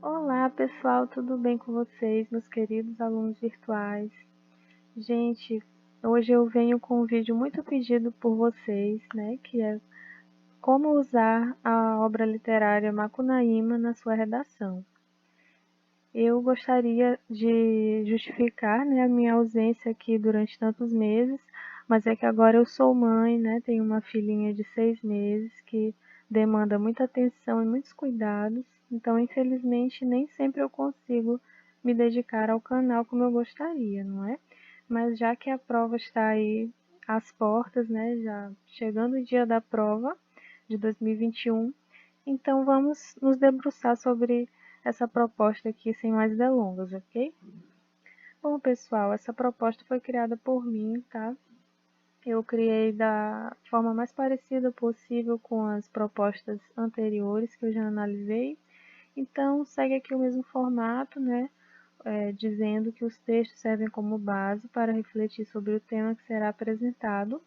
Olá pessoal, tudo bem com vocês, meus queridos alunos virtuais? Gente, hoje eu venho com um vídeo muito pedido por vocês, né, que é como usar a obra literária Macunaíma na sua redação. Eu gostaria de justificar, né, a minha ausência aqui durante tantos meses, mas é que agora eu sou mãe, né, tenho uma filhinha de 6 meses que demanda muita atenção e muitos cuidados, então infelizmente nem sempre eu consigo me dedicar ao canal como eu gostaria, não é? Mas já que a prova está aí às portas, né, já chegando o dia da prova de 2021, então vamos nos debruçar sobre essa proposta aqui sem mais delongas, ok? Bom, pessoal, essa proposta foi criada por mim, tá? Eu criei da forma mais parecida possível com as propostas anteriores que eu já analisei. Então, segue aqui o mesmo formato, né? Dizendo que os textos servem como base para refletir sobre o tema que será apresentado,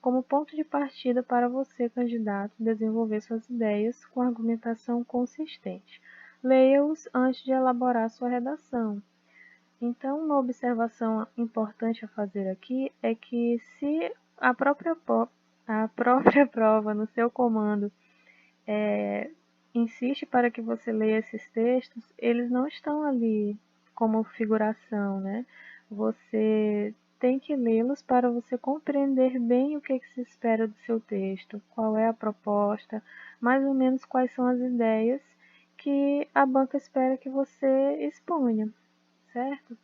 como ponto de partida para você, candidato, desenvolver suas ideias com argumentação consistente. Leia-os antes de elaborar sua redação. Então, uma observação importante a fazer aqui é que se a própria prova no seu comando insiste para que você leia esses textos, eles não estão ali como figuração, né? Você tem que lê-los para você compreender bem o que se espera do seu texto, qual é a proposta, mais ou menos quais são as ideias que a banca espera que você exponha, certo?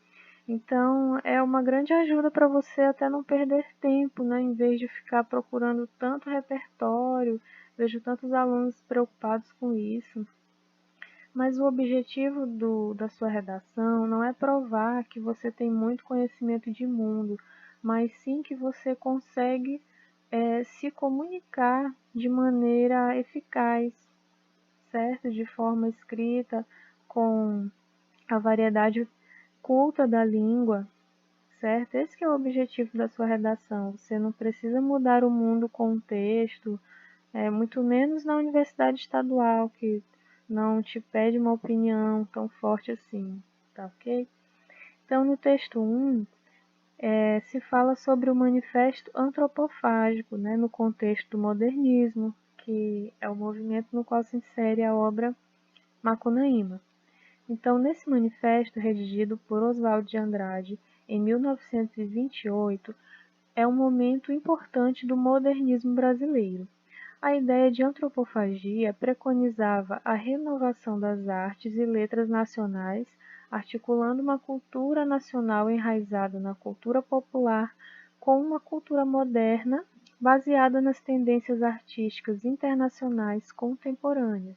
Então, é uma grande ajuda para você até não perder tempo, né? Em vez de ficar procurando tanto repertório, vejo tantos alunos preocupados com isso. Mas o objetivo da sua redação não é provar que você tem muito conhecimento de mundo, mas sim que você consegue se comunicar de maneira eficaz, certo? De forma escrita, com a variedade culta da língua, certo? Esse que é o objetivo da sua redação. Você não precisa mudar o mundo com o texto, muito menos na universidade estadual, que não te pede uma opinião tão forte assim, tá ok? Então, no texto 1, se fala sobre o manifesto antropofágico, né, no contexto do modernismo, que é o movimento no qual se insere a obra Macunaíma. Então, nesse manifesto, redigido por Oswald de Andrade em 1928, é um momento importante do modernismo brasileiro. A ideia de antropofagia preconizava a renovação das artes e letras nacionais, articulando uma cultura nacional enraizada na cultura popular com uma cultura moderna baseada nas tendências artísticas internacionais contemporâneas.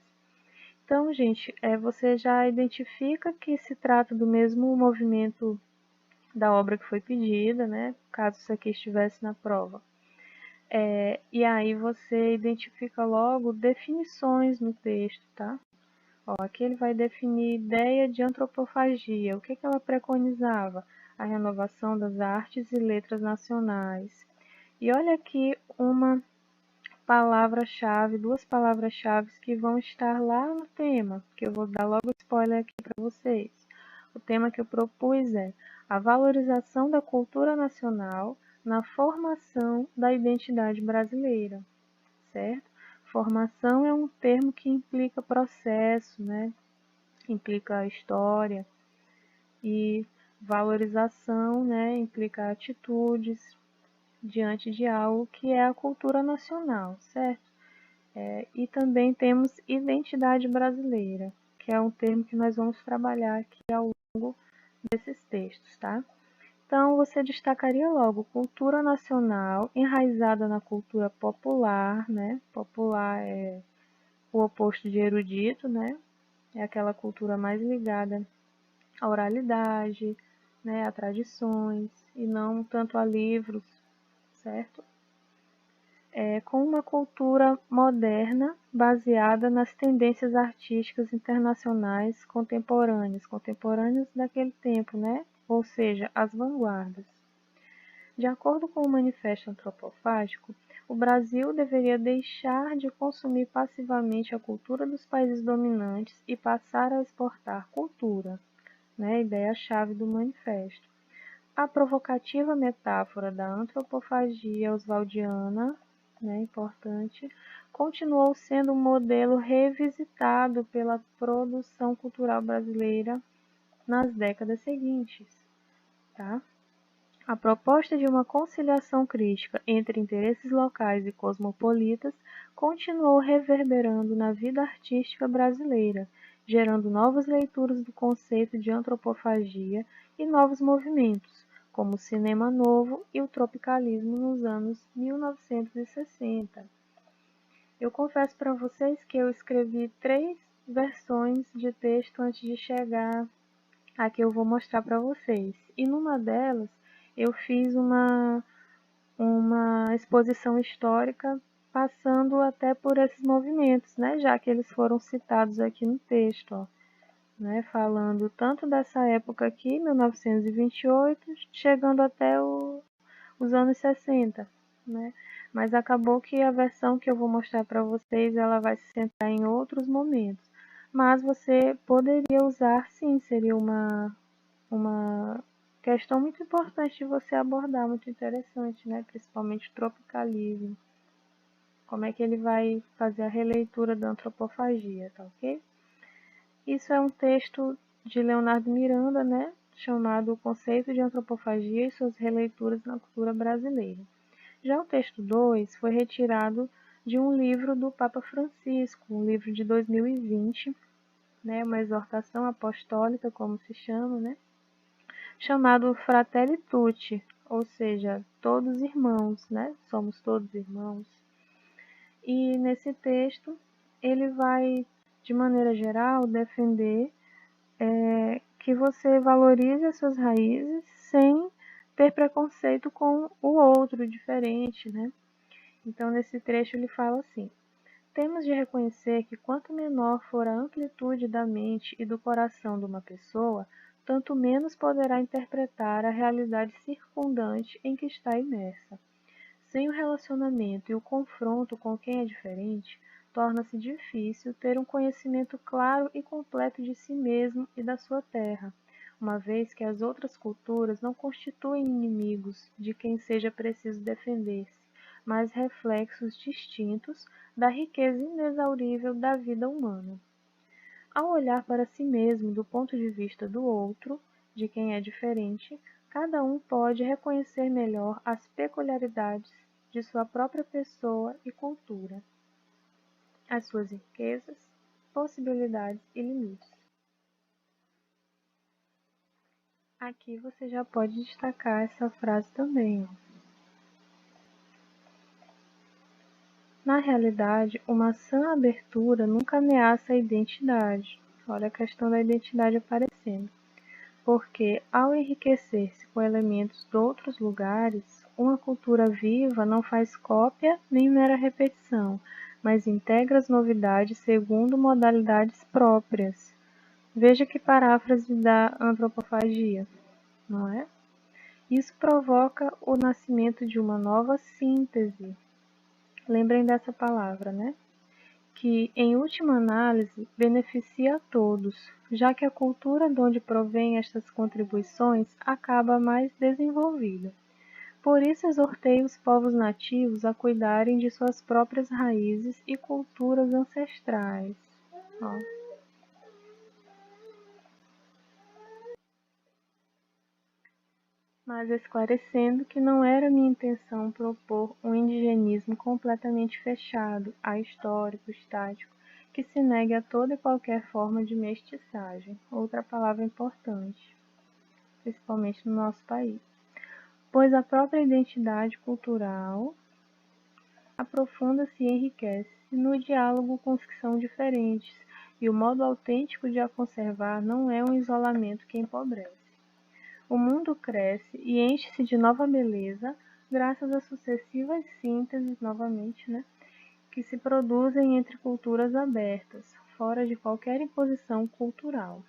Então, gente, você já identifica que se trata do mesmo movimento da obra que foi pedida, né? Caso isso aqui estivesse na prova. E aí você identifica logo definições no texto, tá? Ó, aqui ele vai definir ideia de antropofagia. O que ela preconizava? A renovação das artes e letras nacionais. E olha aqui uma palavra-chave, duas palavras-chave que vão estar lá no tema, que eu vou dar logo spoiler aqui para vocês. O tema que eu propus é a valorização da cultura nacional na formação da identidade brasileira, certo? Formação é um termo que implica processo, né? Implica história, e valorização, né? Implica atitudes diante de algo que é a cultura nacional, certo? E também temos identidade brasileira, que é um termo que nós vamos trabalhar aqui ao longo desses textos, tá? Então, você destacaria logo cultura nacional enraizada na cultura popular, né? Popular é o oposto de erudito, né? É aquela cultura mais ligada à oralidade, né? A tradições, e não tanto a livros, certo? Com uma cultura moderna baseada nas tendências artísticas internacionais contemporâneas daquele tempo, né? Ou seja, as vanguardas. De acordo com o Manifesto Antropofágico, O Brasil deveria deixar de consumir passivamente a cultura dos países dominantes e passar a exportar cultura, né? Ideia-chave do manifesto. A provocativa metáfora da antropofagia oswaldiana, né, importante, continuou sendo um modelo revisitado pela produção cultural brasileira nas décadas seguintes. Tá? A proposta de uma conciliação crítica entre interesses locais e cosmopolitas continuou reverberando na vida artística brasileira, gerando novas leituras do conceito de antropofagia e novos movimentos, como o cinema novo e o tropicalismo nos anos 1960. Eu confesso para vocês que eu escrevi 3 versões de texto antes de chegar a que eu vou mostrar para vocês. E numa delas eu fiz uma exposição histórica passando até por esses movimentos, né, já que eles foram citados aqui no texto, ó, né, falando tanto dessa época aqui, 1928, chegando até os anos 60, né? Mas acabou que a versão que eu vou mostrar para vocês, ela vai se centrar em outros momentos. Mas você poderia usar, sim, seria uma questão muito importante de você abordar, muito interessante, né? Principalmente o tropicalismo. Como é que ele vai fazer a releitura da antropofagia, tá ok? Isso é um texto de Leonardo Miranda, né? Chamado O Conceito de Antropofagia e Suas Releituras na Cultura Brasileira. Já o texto 2 foi retirado de um livro do Papa Francisco, um livro de 2020, né? Uma exortação apostólica, como se chama, né? Chamado Fratelli Tutti, ou seja, todos irmãos, né? Somos todos irmãos. E nesse texto ele vai, de maneira geral, defender que você valorize as suas raízes sem ter preconceito com o outro diferente, né? Então nesse trecho ele fala assim: temos de reconhecer que quanto menor for a amplitude da mente e do coração de uma pessoa, tanto menos poderá interpretar a realidade circundante em que está imersa. Sem o relacionamento e o confronto com quem é diferente, torna-se difícil ter um conhecimento claro e completo de si mesmo e da sua terra, uma vez que as outras culturas não constituem inimigos de quem seja preciso defender-se, mas reflexos distintos da riqueza inexaurível da vida humana. Ao olhar para si mesmo do ponto de vista do outro, de quem é diferente, cada um pode reconhecer melhor as peculiaridades de sua própria pessoa e cultura, as suas riquezas, possibilidades e limites. Aqui você já pode destacar essa frase também. Na realidade, uma sã abertura nunca ameaça a identidade. Olha a questão da identidade aparecendo. Porque, ao enriquecer-se com elementos de outros lugares, uma cultura viva não faz cópia nem mera repetição, mas integra as novidades segundo modalidades próprias. Veja que paráfrase da antropofagia, não é? Isso provoca o nascimento de uma nova síntese. Lembrem dessa palavra, né? Que, em última análise, beneficia a todos, já que a cultura de onde provém estas contribuições acaba mais desenvolvida. Por isso, exortei os povos nativos a cuidarem de suas próprias raízes e culturas ancestrais. Ó. Mas esclarecendo que não era minha intenção propor um indigenismo completamente fechado, ahistórico, estático, que se negue a toda e qualquer forma de mestiçagem, outra palavra importante, principalmente no nosso país, pois a própria identidade cultural aprofunda-se e enriquece no diálogo com os que são diferentes, e o modo autêntico de a conservar não é um isolamento que empobrece. O mundo cresce e enche-se de nova beleza, graças às sucessivas sínteses, novamente, né, que se produzem entre culturas abertas, fora de qualquer imposição cultural.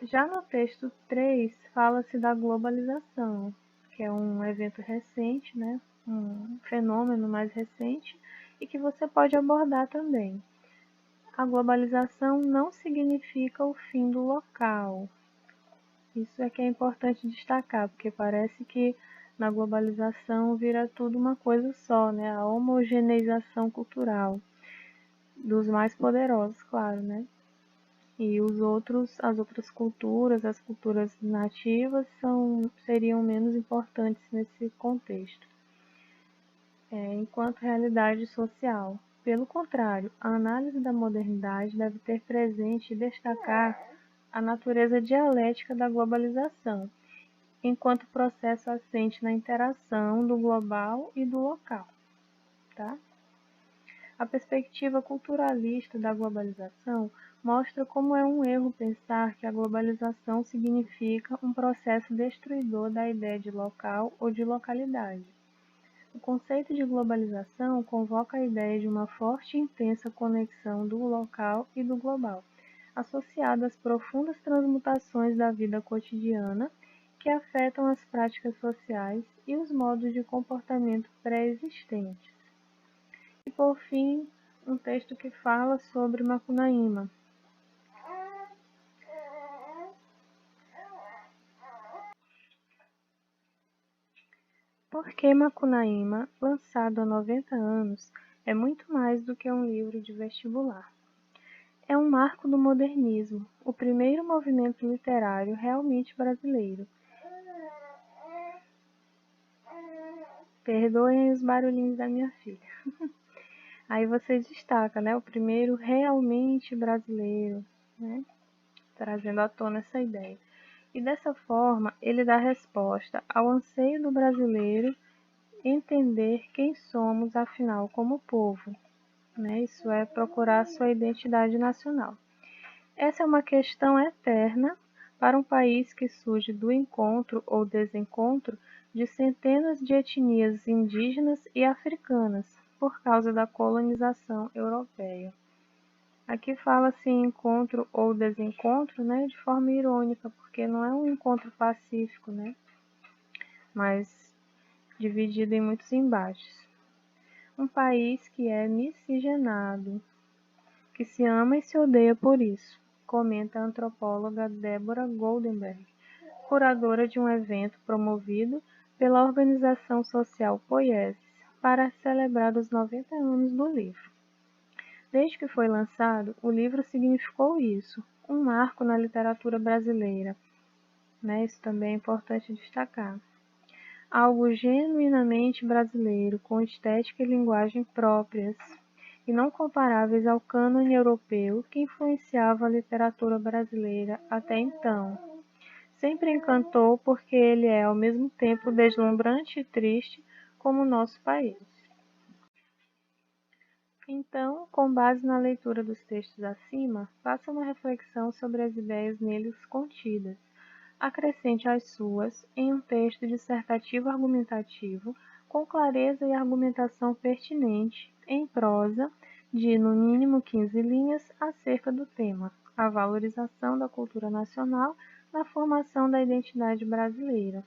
Já no texto 3, fala-se da globalização, que é um evento recente, né? Um fenômeno mais recente e que você pode abordar também. A globalização não significa o fim do local. Isso é que é importante destacar, porque parece que na globalização vira tudo uma coisa só, né? A homogeneização cultural dos mais poderosos, claro, né? E as outras culturas, as culturas nativas, seriam menos importantes nesse contexto, enquanto realidade social. Pelo contrário, a análise da modernidade deve ter presente e destacar a natureza dialética da globalização, enquanto processo assente na interação do global e do local. Tá? A perspectiva culturalista da globalização mostra como é um erro pensar que a globalização significa um processo destruidor da ideia de local ou de localidade. O conceito de globalização convoca a ideia de uma forte e intensa conexão do local e do global, associada às profundas transmutações da vida cotidiana que afetam as práticas sociais e os modos de comportamento pré-existentes. E, por fim, um texto que fala sobre Macunaíma. Porque Macunaíma, lançado há 90 anos, é muito mais do que um livro de vestibular. É um marco do modernismo, o primeiro movimento literário realmente brasileiro. Perdoem os barulhinhos da minha filha. Aí você destaca, né, o primeiro realmente brasileiro, né, trazendo à tona essa ideia. E dessa forma, ele dá resposta ao anseio do brasileiro entender quem somos, afinal, como povo, né? Isso é procurar sua identidade nacional. Essa é uma questão eterna para um país que surge do encontro ou desencontro de centenas de etnias indígenas e africanas, por causa da colonização europeia. Aqui fala-se em encontro ou desencontro, né, de forma irônica, porque não é um encontro pacífico, né, mas dividido em muitos embates. Um país que é miscigenado, que se ama e se odeia por isso, comenta a antropóloga Débora Goldenberg, curadora de um evento promovido pela organização social Poieses para celebrar os 90 anos do livro. Desde que foi lançado, o livro significou isso, um marco na literatura brasileira, né? Isso também é importante destacar. Algo genuinamente brasileiro, com estética e linguagem próprias, e não comparáveis ao cânone europeu que influenciava a literatura brasileira até então. Sempre encantou porque ele é ao mesmo tempo deslumbrante e triste como o nosso país. Então, com base na leitura dos textos acima, faça uma reflexão sobre as ideias neles contidas. Acrescente as suas em um texto dissertativo argumentativo, com clareza e argumentação pertinente, em prosa, de no mínimo 15 linhas, acerca do tema, a valorização da cultura nacional na formação da identidade brasileira.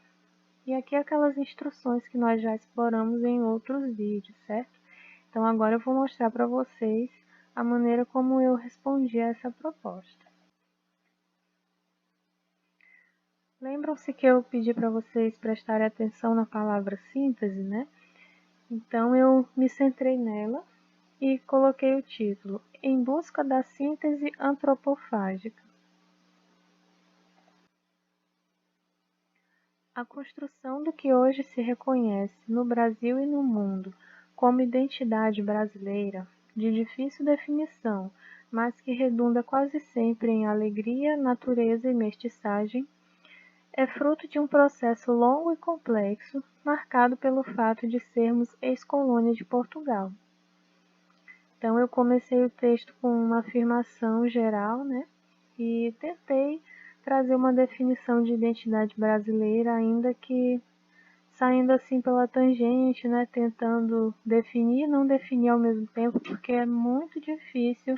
E aqui aquelas instruções que nós já exploramos em outros vídeos, certo? Então agora eu vou mostrar para vocês a maneira como eu respondi a essa proposta. Lembram-se que eu pedi para vocês prestarem atenção na palavra síntese, né? Então eu me centrei nela e coloquei o título Em Busca da Síntese Antropofágica. A construção do que hoje se reconhece no Brasil e no mundo como identidade brasileira, de difícil definição, mas que redunda quase sempre em alegria, natureza e mestiçagem, é fruto de um processo longo e complexo, marcado pelo fato de sermos ex-colônia de Portugal. Então eu comecei o texto com uma afirmação geral, né? E tentei trazer uma definição de identidade brasileira, ainda que saindo assim pela tangente, né, tentando definir e não definir ao mesmo tempo, porque é muito difícil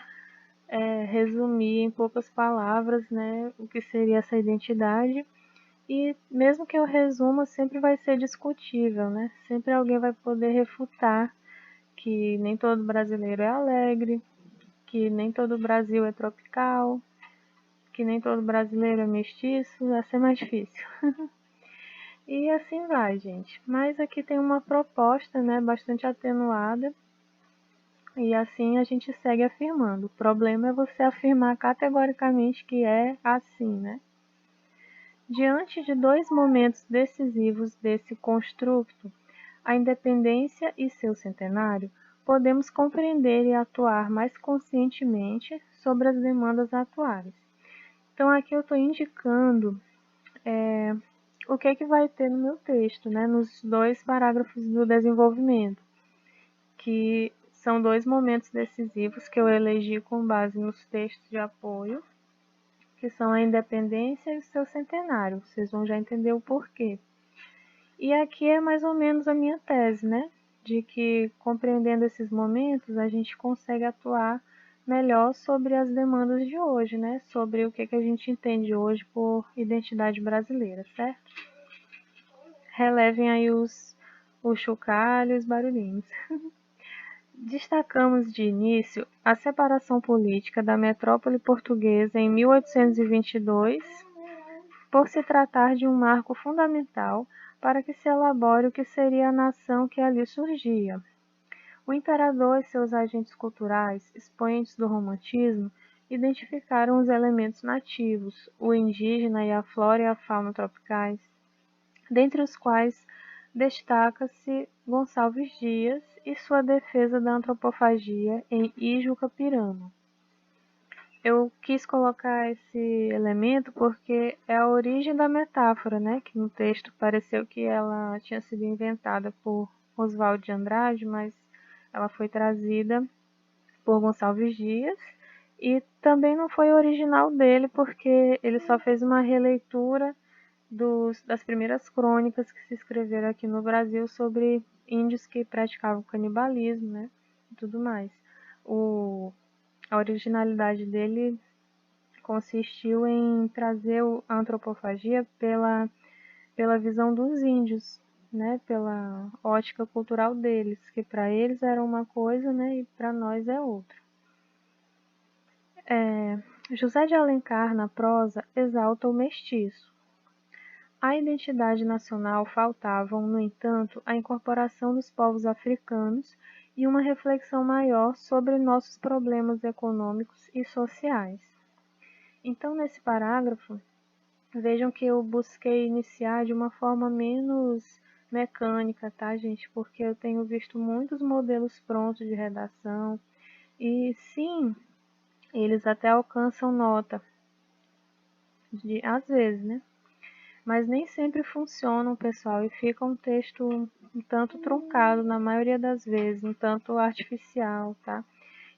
resumir em poucas palavras, né, o que seria essa identidade, E mesmo que eu resuma, sempre vai ser discutível, né? Sempre alguém vai poder refutar que nem todo brasileiro é alegre, que nem todo Brasil é tropical, que nem todo brasileiro é mestiço, vai ser mais difícil. E assim vai, gente. Mas aqui tem uma proposta, né, bastante atenuada, e assim a gente segue afirmando. O problema é você afirmar categoricamente que é assim, né? Diante de dois momentos decisivos desse construto, a independência e seu centenário, podemos compreender e atuar mais conscientemente sobre as demandas atuais. Então aqui eu estou indicando o que é que vai ter no meu texto, né, nos dois parágrafos do desenvolvimento, que são dois momentos decisivos que eu elegi com base nos textos de apoio, que são a independência e o seu centenário. Vocês vão já entender o porquê. E aqui é mais ou menos a minha tese, né? De que compreendendo esses momentos, a gente consegue atuar melhor sobre as demandas de hoje, né? Sobre o que a gente entende hoje por identidade brasileira, certo? Relevem aí os chocalhos, os barulhinhos. Destacamos de início a separação política da metrópole portuguesa em 1822, por se tratar de um marco fundamental para que se elabore o que seria a nação que ali surgia. O imperador e seus agentes culturais, expoentes do romantismo, identificaram os elementos nativos, o indígena e a flora e a fauna tropicais, dentre os quais destaca-se Gonçalves Dias e sua defesa da antropofagia em Ijuca-Pirama. Eu quis colocar esse elemento porque é a origem da metáfora, né? Que no texto pareceu que ela tinha sido inventada por Oswald de Andrade, mas ela foi trazida por Gonçalves Dias e também não foi original dele porque ele só fez uma releitura das primeiras crônicas que se escreveram aqui no Brasil sobre índios que praticavam canibalismo, né? E tudo mais. A originalidade dele consistiu em trazer a antropofagia pela visão dos índios, né, pela ótica cultural deles, que para eles era uma coisa, né, e para nós é outra. José de Alencar, na prosa, exalta o mestiço. À identidade nacional faltavam, no entanto, a incorporação dos povos africanos e uma reflexão maior sobre nossos problemas econômicos e sociais. Então, nesse parágrafo, vejam que eu busquei iniciar de uma forma menos mecânica, tá, gente? Porque eu tenho visto muitos modelos prontos de redação e sim, eles até alcançam nota, às vezes, né? Mas nem sempre funcionam, pessoal, e fica um texto um tanto truncado na maioria das vezes, um tanto artificial, tá?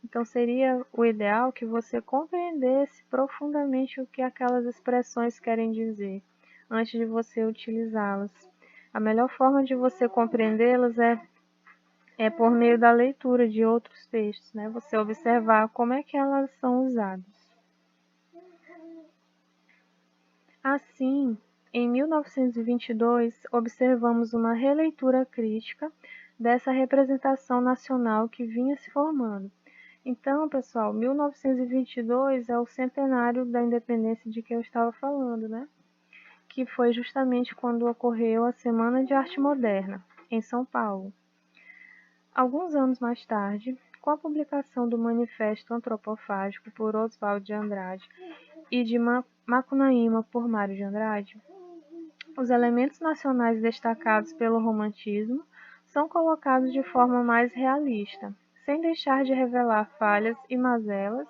Então seria o ideal que você compreendesse profundamente o que aquelas expressões querem dizer, antes de você utilizá-las. A melhor forma de você compreendê-las é por meio da leitura de outros textos, né? Você observar como é que elas são usadas. Assim, em 1922, observamos uma releitura crítica dessa representação nacional que vinha se formando. Então, pessoal, 1922 é o centenário da independência de que eu estava falando, né? Que foi justamente quando ocorreu a Semana de Arte Moderna, em São Paulo. Alguns anos mais tarde, com a publicação do Manifesto Antropofágico por Oswald de Andrade e de Macunaíma por Mário de Andrade, os elementos nacionais destacados pelo romantismo são colocados de forma mais realista, sem deixar de revelar falhas e mazelas,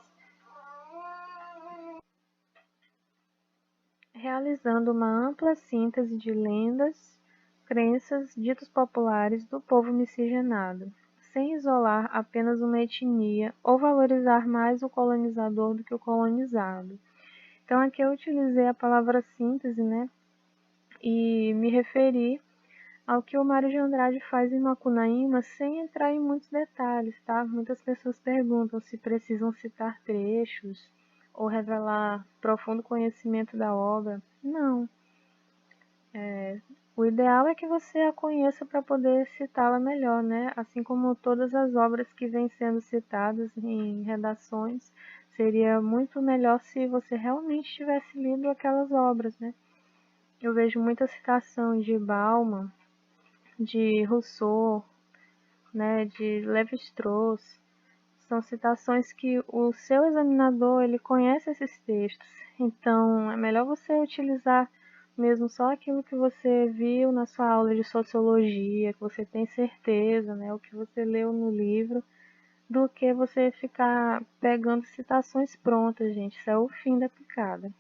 realizando uma ampla síntese de lendas, crenças, ditos populares do povo miscigenado, sem isolar apenas uma etnia ou valorizar mais o colonizador do que o colonizado. Então aqui eu utilizei a palavra síntese, né, e me referi ao que o Mário de Andrade faz em Macunaíma sem entrar em muitos detalhes, tá? Muitas pessoas perguntam se precisam citar trechos ou revelar profundo conhecimento da obra. Não. O ideal é que você a conheça para poder citá-la melhor, né? Assim como todas as obras que vêm sendo citadas em redações, seria muito melhor se você realmente tivesse lido aquelas obras, né? Eu vejo muita citação de Bauman, de Rousseau, né, de Lévi-Strauss. São citações que o seu examinador ele conhece esses textos, então é melhor você utilizar mesmo só aquilo que você viu na sua aula de sociologia, que você tem certeza, né, o que você leu no livro, do que você ficar pegando citações prontas, gente. Isso é o fim da picada.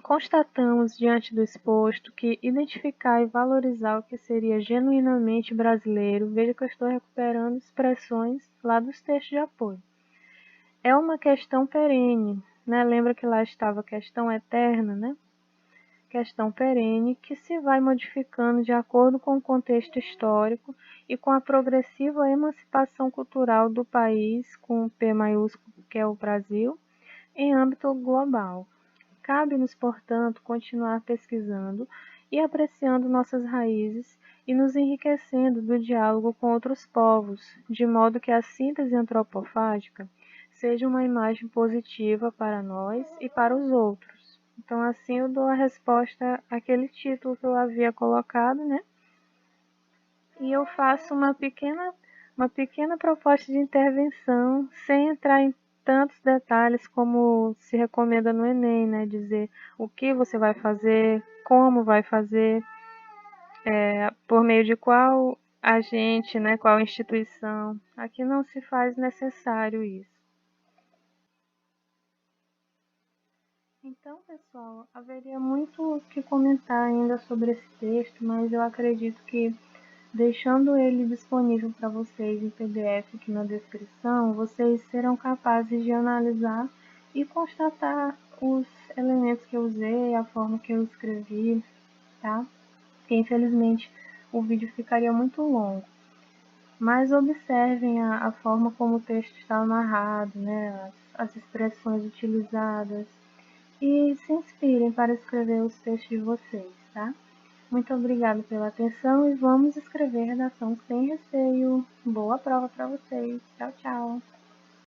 Constatamos, diante do exposto, que identificar e valorizar o que seria genuinamente brasileiro, veja que eu estou recuperando expressões lá dos textos de apoio, é uma questão perene, né? Lembra que lá estava a questão eterna, né? Questão perene que se vai modificando de acordo com o contexto histórico e com a progressiva emancipação cultural do país, com o P maiúsculo, que é o Brasil, em âmbito global. Cabe-nos, portanto, continuar pesquisando e apreciando nossas raízes e nos enriquecendo do diálogo com outros povos, de modo que a síntese antropofágica seja uma imagem positiva para nós e para os outros. Então, assim eu dou a resposta àquele título que eu havia colocado, né? E eu faço uma pequena proposta de intervenção, sem entrar em tantos detalhes como se recomenda no Enem, né? Dizer o que você vai fazer, como vai fazer, por meio de qual agente, né? Qual instituição. Aqui não se faz necessário isso. Então, pessoal, haveria muito o que comentar ainda sobre esse texto, mas eu acredito que deixando ele disponível para vocês em PDF aqui na descrição, vocês serão capazes de analisar e constatar os elementos que eu usei, a forma que eu escrevi, tá? Porque infelizmente o vídeo ficaria muito longo. Mas observem a forma como o texto está amarrado, né? As expressões utilizadas e se inspirem para escrever os textos de vocês, tá? Muito obrigada pela atenção e vamos escrever redação sem receio. Boa prova para vocês. Tchau, tchau.